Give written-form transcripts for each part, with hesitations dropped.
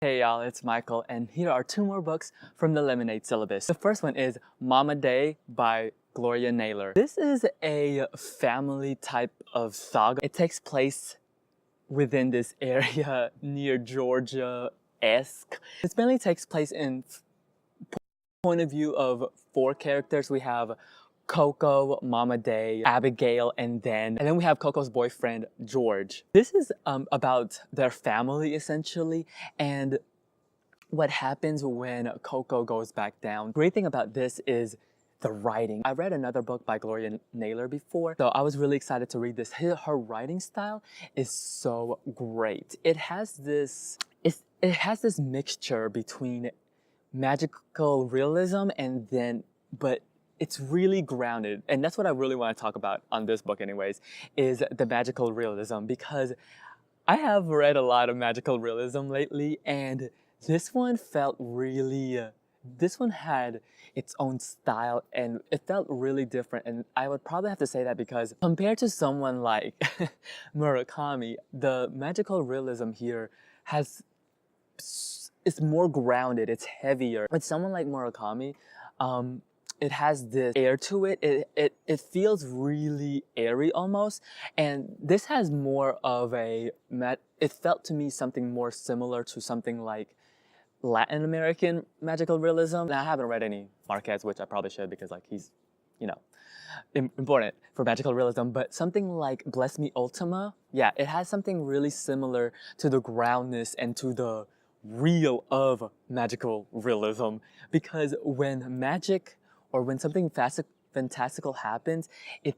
Hey y'all, it's Michael, and here are two more books from the Lemonade syllabus. The first one is Mama Day by Gloria Naylor. This is a family type of saga. It takes place within this area near Georgia-esque. This mainly takes place in point of view of four characters. We have Coco, Mama Day, Abigail, and then we have Coco's boyfriend, George. This is about their family essentially, and what happens when Coco goes back down. Great thing about this is the writing. I read another book by Gloria Naylor before, so I was really excited to read this. Her writing style is so great. It has this mixture between magical realism but it's really grounded. And that's what I really want to talk about on this book anyways, is the magical realism, because I have read a lot of magical realism lately, and this one felt really, this one had its own style and it felt really different. And I would probably have to say that because compared to someone like Murakami, the magical realism here it's more grounded, it's heavier. With someone like Murakami, it has this air to it. It feels really airy almost. And this has more of it felt to me something more similar to something like Latin American magical realism. Now, I haven't read any Marquez, which I probably should because like he's, you know, important for magical realism, but something like Bless Me Ultima, yeah, it has something really similar to the groundness and to the real of magical realism, because when magic or when something fantastical happens, it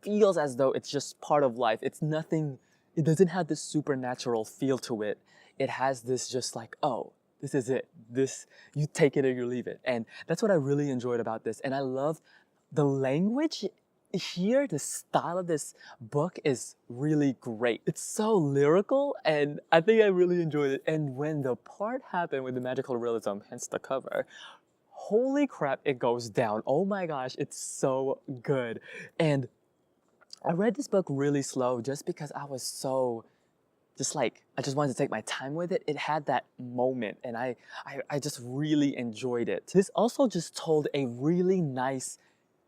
feels as though it's just part of life. It's nothing, it doesn't have this supernatural feel to it. It has this just like, oh, this is it. This, you take it or you leave it. And that's what I really enjoyed about this. And I love the language here. The style of this book is really great. It's so lyrical, and I think I really enjoyed it. And when the part happened with the magical realism, hence the cover, holy crap, it goes down. Oh my gosh, it's so good. And I read this book really slow just because I was so I just wanted to take my time with it. It had that moment, and I just really enjoyed it. This also just told a really nice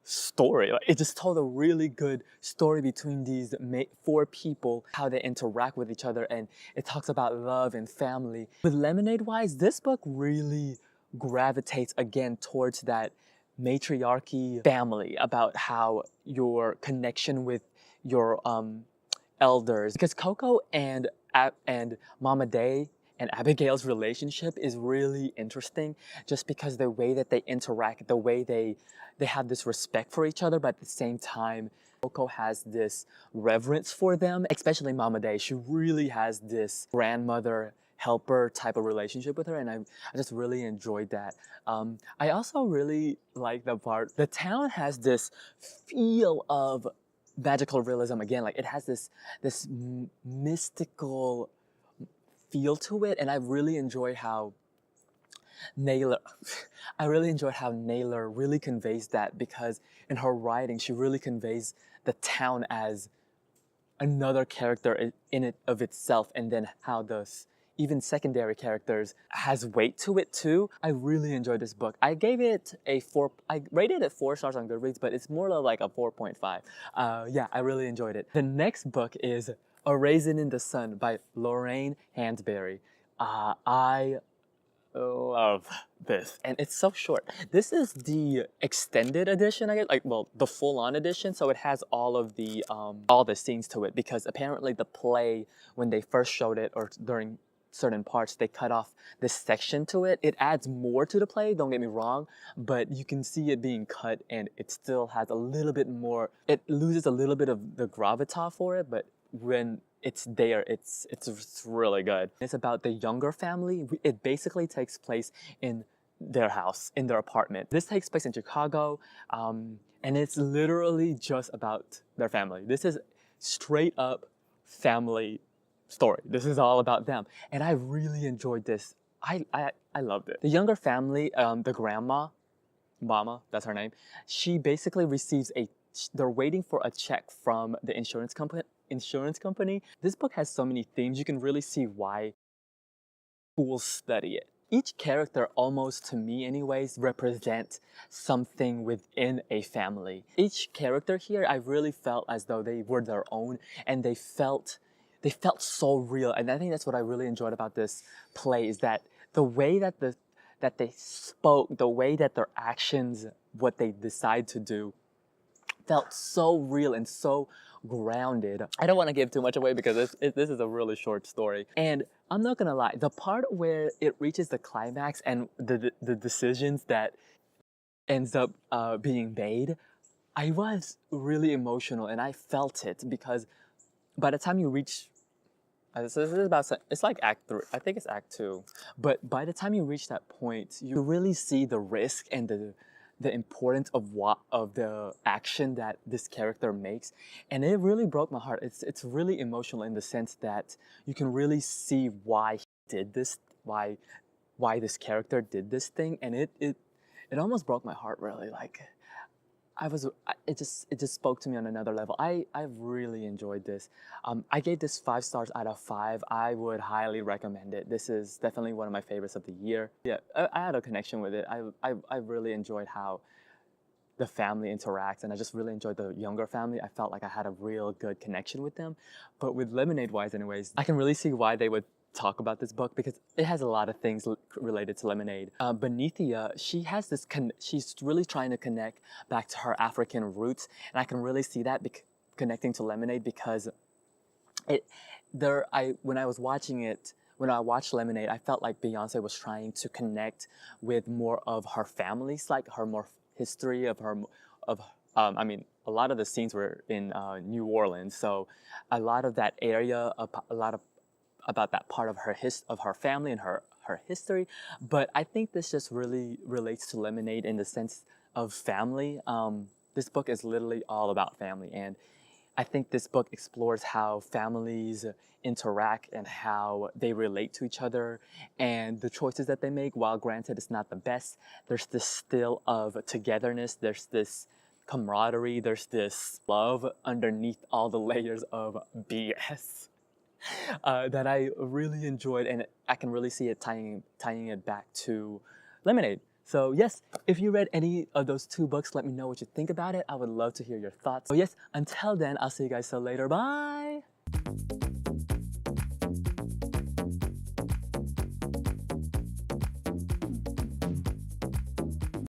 story. Like, it just told a really good story between these four people, how they interact with each other, and it talks about love and family. With Lemonade-wise, this book really gravitates again towards that matriarchy family, about how your connection with your elders, because Coco and Mama Day and Abigail's relationship is really interesting, just because the way that they interact, the way they have this respect for each other, but at the same time, Coco has this reverence for them, especially Mama Day. She really has this grandmother helper type of relationship with her, and I just really enjoyed that. I also really like the part, the town has this feel of magical realism again. Like, it has this mystical feel to it, and I really enjoyed how Naylor really conveys that, because in her writing she really conveys the town as another character in it of itself, and then how even secondary characters has weight to it too. I really enjoyed this book. I gave it I rated it 4 stars on Goodreads, but it's more like a 4.5. Yeah, I really enjoyed it. The next book is A Raisin in the Sun by Lorraine Hansberry. I love this, and it's so short. This is the extended edition, I guess, like, well, the full-on edition, so it has all the scenes to it, because apparently the play, when they first showed it, or during certain parts, they cut off this section to it. It adds more to the play, don't get me wrong, but you can see it being cut, and it still has a little bit more, it loses a little bit of the gravitas for it, but when it's there, it's really good. It's about the younger family. It basically takes place in their house, in their apartment. This takes place in Chicago, and it's literally just about their family. This is straight up family story. This is all about them, and I really enjoyed this. I loved it. The younger family, the grandma, Mama, that's her name, she basically receives they're waiting for a check from the insurance company. This book has so many themes. You can really see why schools study it. Each character, almost to me anyways, represent something within a family. Each character here, I really felt as though they were their own, and they felt so real. And I think that's what I really enjoyed about this play, is that the way that they spoke, the way that their actions, what they decide to do, felt so real and so grounded. I don't want to give too much away because this is a really short story. And I'm not gonna lie, the part where it reaches the climax and the decisions that ends up being made, I was really emotional and I felt it, because by the time you reach, this is about, it's like act 3, I think it's act 2, but by the time you reach that point, you really see the risk and the importance of the action that this character makes, and it really broke my heart. It's really emotional in the sense that you can really see why he did this, why this character did this thing, and it almost broke my heart, really. Like, it just spoke to me on another level. I really enjoyed this. I gave this 5 stars out of 5. I would highly recommend it. This is definitely one of my favorites of the year. Yeah, I had a connection with it. I really enjoyed how the family interacts, and I just really enjoyed the younger family. I felt like I had a real good connection with them. But with Lemonade wise anyways, I can really see why they would talk about this book, because it has a lot of things related to Lemonade. Benithia, she has this she's really trying to connect back to her African roots, and I can really see that connecting to Lemonade, because when I watched Lemonade, I felt like Beyonce was trying to connect with more of her family's, like her more history of her, I mean, a lot of the scenes were in New Orleans, so a lot of that area, about that part of her family and her history. But I think this just really relates to Lemonade in the sense of family. This book is literally all about family, and I think this book explores how families interact and how they relate to each other and the choices that they make. While granted it's not the best, there's this still of togetherness, there's this camaraderie, there's this love underneath all the layers of BS. That I really enjoyed, and I can really see it tying it back to Lemonade. So yes, if you read any of those 2 books, let me know what you think about it. I would love to hear your thoughts. So yes, until then, I'll see you guys so later. Bye!